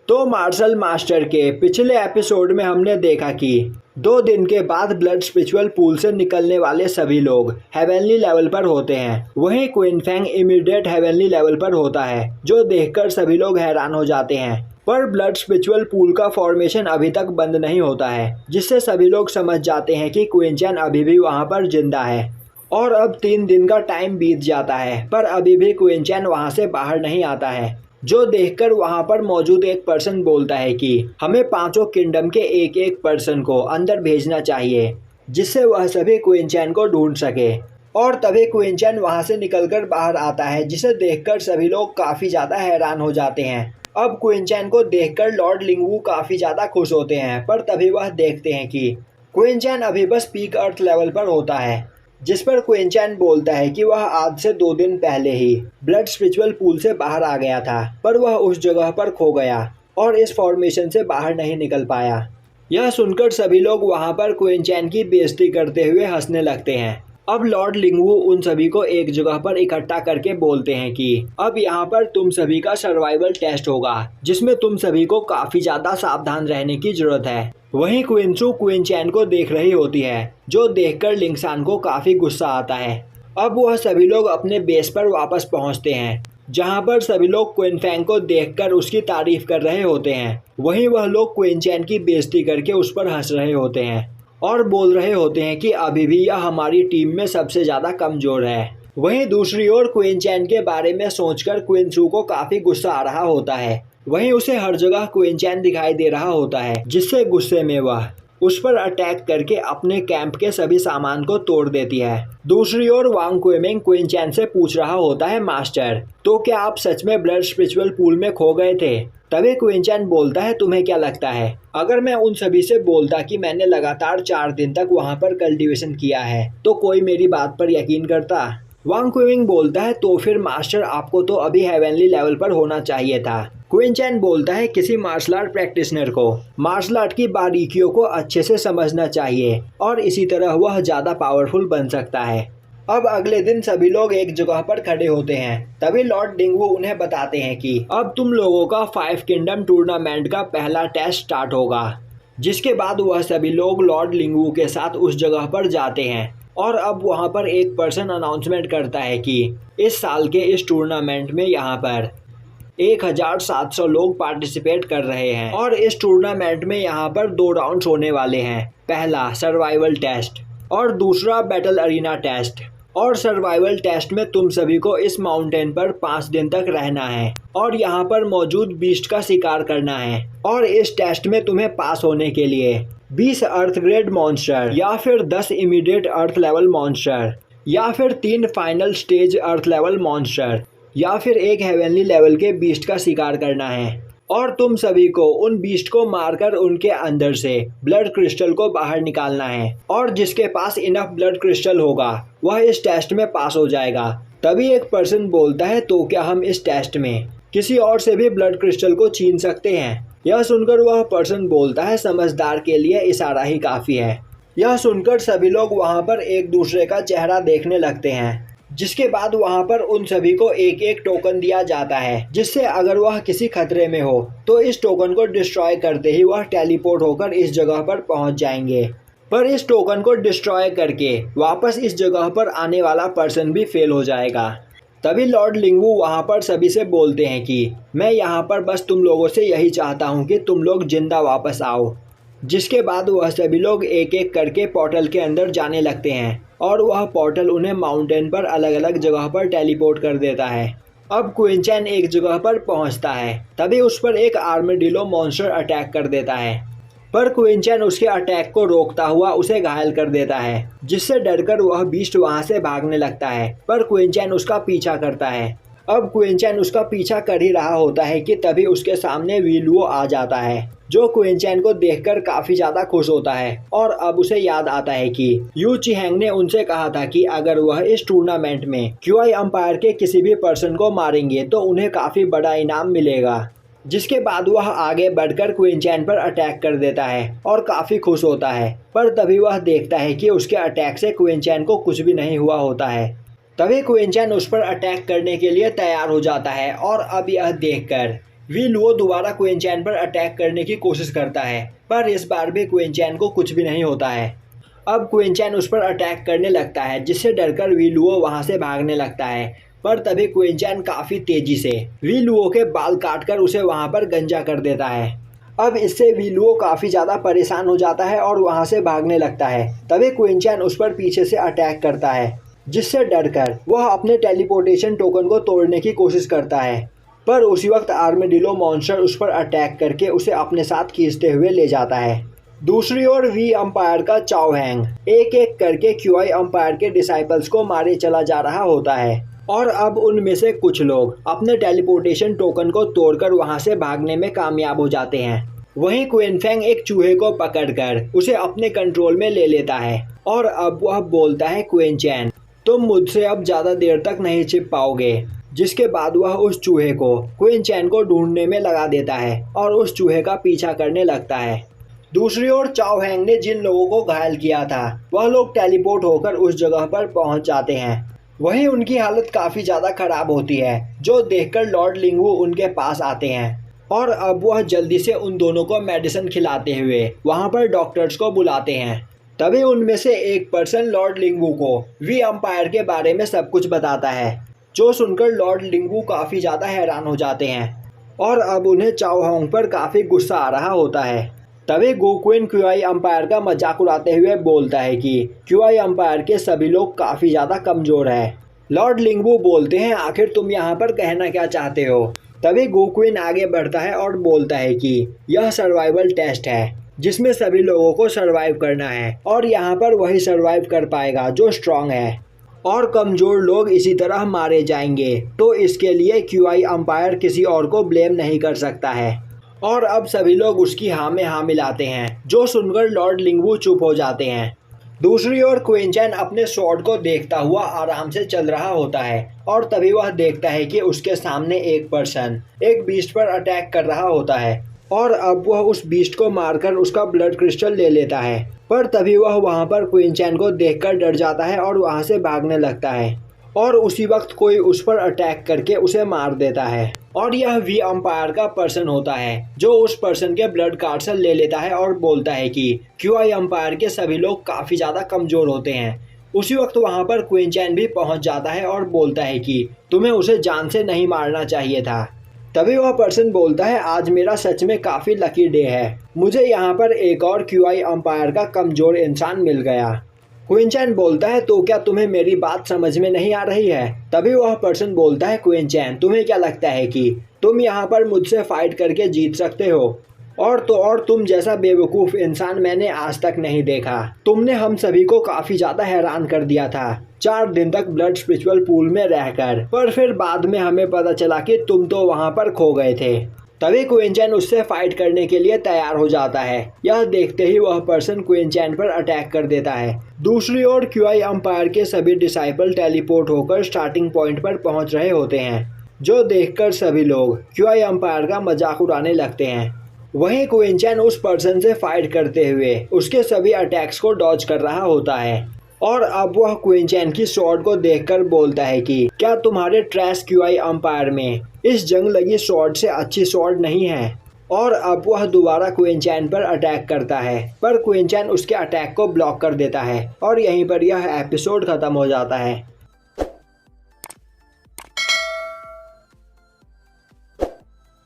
तो martial master के पिछले एपिसोड में हमने देखा कि 2 दिन के बाद ब्लड स्पिरिचुअल पूल से निकलने वाले सभी लोग हेवनली लेवल पर होते हैं। वहीं queen Feng immediate heavenly level पर होता है, जो देखकर सभी लोग हैरान हो जाते हैं। पर ब्लड स्पिरिचुअल पूल का फॉर्मेशन अभी तक बंद नहीं होता है, जिससे सभी लोग समझ जाते हैं कि क्वीन चैन अभी भी वहां पर जिंदा है। और अब 3 दिन का टाइम बीत जाता है, पर अभी भी क्वीन चैन वहां से बाहर नहीं आता है, जो देखकर वहां पर मौजूद एक पर्सन बोलता है कि हमें 5 किंगडम के एक एक पर्सन को अंदर भेजना चाहिए, जिससे वह सभी क्वीन चैन को ढूंढ सके। और तभी क्वीन चैन वहां से निकलकर बाहर आता है, जिसे देखकर सभी लोग काफी ज्यादा हैरान हो जाते हैं। अब क्वीन चैन को देखकर लॉर्ड लिंगवू काफी ज्यादा खुश होते हैं, पर तभी वह देखते हैं कि क्वीन चैन अभी बस पीक अर्थ लेवल पर होता है, जिस पर क्वीन चैन बोलता है कि वह आज से 2 दिन पहले ही ब्लड स्पिरिचुअल पूल से बाहर आ गया था, पर वह उस जगह पर खो गया और इस फॉर्मेशन से बाहर नहीं निकल पाया। यह सुनकर सभी लोग वहां पर क्वीन चैन की बेइज्जती करते हुए हंसने लगते हैं। अब लॉर्ड लिंगवू उन सभी को एक जगह पर इकट्ठा करके बोलते हैं कि अब यहाँ पर तुम सभी का सर्वाइवल टेस्ट होगा, जिसमें तुम सभी को काफी ज्यादा सावधान रहने की जरूरत है। वहीं क्वीन सू क्वीन चैन को देख रही होती है, जो देखकर लिंगसान को काफी गुस्सा आता है। अब वह सभी लोग अपने बेस पर वापस पहुंचते हैं, जहां पर सभी लोग क्वीन फेंग को देखकर उसकी तारीफ कर रहे होते हैं। वहीं वह लोग क्वीन चैन की बेइज्जती करके उस पर हंस रहे होते हैं और बोल रहे होते हैं कि अभी भी यह हमारी टीम में सबसे ज्यादा कमजोर है। वहीं दूसरी ओर क्वीन चैन के बारे में सोचकर क्वीन सू को काफी गुस्सा आ रहा होता है। वहीं उसे हर जगह क्वीन चैन दिखाई दे रहा होता है, जिससे गुस्से में वह उस पर अटैक करके अपने कैंप के सभी सामान को तोड़ देती है। दूसरी ओर वांग क्वेमिंग क्वीन चैन से पूछ रहा होता है, मास्टर, तो क्या आप सच में ब्लड स्पिरिचुअल पूल में खो गए थे? तभी क्वीन चैन बोलता है, तुम्हें क्या लगता है अगर मैं उन सभी से बोलता कि मैंने लगातार 4 दिन तक वहां पर कल्टीवेशन किया है, तो कोई मेरी बात पर यकीन करता? वांग क्वेमिंग बोलता है, तो फिर मास्टर आपको तो अभी हेवनली लेवल पर होना चाहिए था। क्वीन चैन बोलता है, किसी मार्शल आर्ट प्रैक्टिशनर को मार्शल आर्ट की बारीकियों को अच्छे से समझना चाहिए और इसी तरह वह ज्यादा पावरफुल बन सकता है। अब अगले दिन सभी लोग एक जगह पर खड़े होते हैं। तभी लॉर्ड लिंगवू उन्हें बताते हैं कि अब तुम लोगों का 5 किंगडम टूर्नामेंट का पहला टेस्ट स्टार्ट होगा। जिसके बाद वह सभी लोग लॉर्ड लिंगवू के साथ उस जगह पर जाते हैं और अब वहां पर एक पर्सन अनाउंसमेंट करता है कि इस साल के इस टूर्नामेंट में यहाँ पर 1700 लोग पार्टिसिपेट कर रहे हैं और इस टूर्नामेंट में यहाँ पर 2 राउंड्स होने वाले हैं। पहला सर्वाइवल टेस्ट और दूसरा बैटल अरीना टेस्ट। और सर्वाइवल टेस्ट में तुम सभी को इस माउंटेन पर 5 दिन तक रहना है और यहाँ पर मौजूद बीस्ट का शिकार करना है। और इस टेस्ट में तुम्हें पास होने के लिए 20 अर्थ ग्रेड मॉन्स्टर या फिर 10 इमीडिएट अर्थ लेवल मॉन्स्टर या फिर 3 final stage earth level monster या फिर 1 हेवनली लेवल के बीस्ट का शिकार करना है। और तुम सभी को उन बीस्ट को मारकर उनके अंदर से ब्लड क्रिस्टल को बाहर निकालना है और जिसके पास इनफ ब्लड क्रिस्टल होगा वह इस टेस्ट में पास हो जाएगा। तभी एक पर्सन बोलता है, तो क्या हम इस टेस्ट में किसी और से भी ब्लड क्रिस्टल को छीन सकते हैं? यह सुनकर वह पर्सन बोलता है, समझदार के लिए इशारा ही काफी है। यह सुनकर सभी लोग वहां पर एक दूसरे का चेहरा देखने लगते हैं, जिसके बाद वहां पर उन सभी को एक एक टोकन दिया जाता है, जिससे अगर वह किसी खतरे में हो तो इस टोकन को डिस्ट्रॉय करते ही वह टेलीपोर्ट होकर इस जगह पर पहुंच जाएंगे। पर इस टोकन को डिस्ट्रॉय करके वापस इस जगह पर आने वाला पर्सन भी फेल हो जाएगा। तभी लॉर्ड लिंगवू वहां पर सभी से बोलते हैं कि मैं यहाँ पर बस तुम लोगों से यही चाहता हूँ कि तुम लोग जिंदा वापस आओ। जिसके बाद वह सभी लोग एक एक करके पोर्टल के अंदर जाने लगते हैं और वह पोर्टल उन्हें माउंटेन पर अलग अलग जगह पर टेलीपोर्ट कर देता है। अब क्वीन चैन एक जगह पर पहुंचता है, तभी उस पर एक आर्मेडिलो मॉन्स्टर अटैक कर देता है, पर क्वीन चैन उसके अटैक को रोकता हुआ उसे घायल कर देता है, जिससे डरकर वह बीस्ट वहां से भागने लगता है, पर क्वीन चैन उसका पीछा करता है। अब क्वीन चैन उसका पीछा कर ही रहा होता है कि तभी उसके सामने वीलुओ आ जाता है, जो क्वीन चैन को देखकर काफी ज्यादा खुश होता है और अब उसे याद आता है कि यू चिहेंग ने उनसे कहा था कि अगर वह इस टूर्नामेंट में क्यूआई अंपायर के किसी भी पर्सन को मारेंगे तो उन्हें काफी बड़ा इनाम मिलेगा। जिसके बाद वह आगे बढ़कर क्वीन चैन पर अटैक कर देता है और काफी खुश होता है, पर तभी वह देखता है कि उसके अटैक से क्वीन चैन को कुछ भी नहीं हुआ होता है। तभी क्वीन चैन उस पर अटैक करने के लिए तैयार हो जाता है और अब यह देखकर वी लुओ दोबारा क्वीन चैन पर अटैक करने की कोशिश करता है, पर इस बार भी क्वीन चैन को कुछ भी नहीं होता है। अब क्वीन चैन उस पर अटैक करने लगता है, जिससे डरकर वी लुओ वहां से भागने लगता है। पर तभी क्वीन चैन काफी तेजी से वी लुओ के बाल काटकर उसे वहां पर गंजा कर देता है। अब इससे वी लुओ काफी ज्यादा परेशान हो जाता है और वहां से भागने लगता है। तभी क्वीन चैन उस पर पीछे से अटैक करता है, जिससे डरकर वह अपने टेलीपोर्टेशन टोकन को तोड़ने की कोशिश करता है। पर उसी वक्त आर्मेडिलो मॉन्स्टर उस पर अटैक करके उसे अपने साथ खींचते हुए ले जाता है। दूसरी ओर वी अंपायर का चाओ हैंग एक एक करके क्यूआई अंपायर के डिसाइपल्स को मारे चला जा रहा होता है, और अब उनमें से कुछ लोग अपने टेलीपोर्टेशन टोकन को तोड़कर वहां से भागने में कामयाब हो जाते हैं। वहीं क्वीन फेंग एक चूहे को पकड़कर उसे अपने कंट्रोल में ले लेता है, और अब वह बोलता है क्वीन चैन, तुम मुझसे अब ज्यादा देर तक नहीं छिप पाओगे। जिसके बाद वह उस चूहे को क्वीन चैन को ढूंढने में लगा देता है और उस चूहे का पीछा करने लगता है। दूसरी ओर चाओ हैंग ने जिन लोगों को घायल किया था वह लोग टेलीपोर्ट होकर उस जगह पर पहुंच जाते हैं। वहीं उनकी हालत काफी ज्यादा खराब होती है, जो देखकर लॉर्ड लिंगवू उनके पास आते हैं, और अब वह जल्दी से उन दोनों को मेडिसिन खिलाते हुए वहां पर डॉक्टर्स को बुलाते हैं। तभी उनमें से एक पर्सन लॉर्ड लिंगवू को वी अंपायर के बारे में सब कुछ बताता है, जो सुनकर लॉर्ड लिंगवू काफी ज्यादा हैरान हो जाते हैं, और अब उन्हें चाओ हैंग पर काफी गुस्सा आ रहा होता है। तभी गो क्वीन क्यूआई अंपायर का मजाक उड़ाते हुए बोलता है कि क्यूआई अंपायर के सभी लोग काफी ज्यादा कमजोर है। लॉर्ड लिंगवू बोलते हैं, आखिर तुम यहाँ पर कहना क्या चाहते हो। तभी गो क्वीन आगे बढ़ता है और बोलता है कि यह सर्वाइवल टेस्ट है, जिसमें सभी लोगों को सर्वाइव करना है, और यहाँ पर वही सर्वाइव कर पाएगा जो स्ट्रांग है, और कमजोर लोग इसी तरह मारे जाएंगे। तो इसके लिए क्यूआई अंपायर किसी और को ब्लेम नहीं कर सकता है। और अब सभी लोग उसकी हाँ में हाँ मिलाते हैं, जो सुनकर लॉर्ड लिंगवू चुप हो जाते हैं। दूसरी ओर क्वीन चैन अपने स्वॉर्ड को देखता हुआ आराम से चल रहा होता है, और तभी वह देखता है कि उसके सामने एक पर्सन एक बीस्ट पर अटैक कर रहा होता है, और अब वह उस बीस्ट को मारकर उसका ब्लड क्रिस्टल ले लेता है। पर तभी वह वहां पर क्वीन चैन को देखकर डर जाता है और वहां से भागने लगता है, और उसी वक्त कोई उस पर अटैक करके उसे मार देता है। और यह वी अंपायर का पर्सन होता है, जो उस पर्सन के ब्लड कार्सल ले लेता है और बोलता है कि क्यूआई अंपायर के सभी लोग काफी ज्यादा कमजोर होते हैं। उसी वक्त वहां पर क्वीन चैन भी पहुंच जाता है और बोलता है कि तुम्हें उसे जान से नहीं मारना चाहिए था। तभी वह पर्सन बोलता है, आज मेरा सच में काफी लकी डे है, मुझे यहाँ पर एक और क्यूआई अंपायर का कमजोर इंसान मिल गया। क्वीन चैन बोलता है, तो क्या तुम्हें मेरी बात समझ में नहीं आ रही है। तभी वह पर्सन बोलता है, क्वीन चैन तुम्हें क्या लगता है कि तुम यहाँ पर मुझसे फाइट करके जीत सकते हो। और तुम जैसा बेवकूफ़ इंसान मैंने आज तक नहीं देखा। तुमने हम सभी को काफ़ी ज़्यादा हैरान कर दिया था 4 दिन तक ब्लड स्पिरिचुअल पूल में रहकर, पर फिर बाद में हमें पता चला कि तुम तो वहाँ पर खो गए थे। तभी क्वीन चैन उससे फाइट करने के लिए तैयार हो जाता है। यह देखते ही वह पर्सन क्वीन चैन पर अटैक कर देता है। दूसरी ओर क्यूआई अंपायर के सभी डिसाइपल टेलीपोर्ट होकर स्टार्टिंग पॉइंट पर पहुंच रहे होते हैं, जो देखकर सभी लोग क्यूआई अंपायर का मजाक उड़ाने लगते हैं। वहीं क्वीन चैन उस पर्सन से फाइट करते हुए उसके सभी अटैक्स को डॉज कर रहा होता है, और अब वह क्वीन चैन की स्वॉर्ड को देखकर बोलता है कि क्या तुम्हारे ट्रैश क्यूआई अंपायर में इस जंग लगी स्वॉर्ड से अच्छी स्वॉर्ड नहीं है। और अब वह दोबारा क्वीन चैन पर अटैक करता है, पर क्वीन चैन उसके अटैक को ब्लॉक कर देता है, और यहीं पर यह एपिसोड खत्म हो जाता है।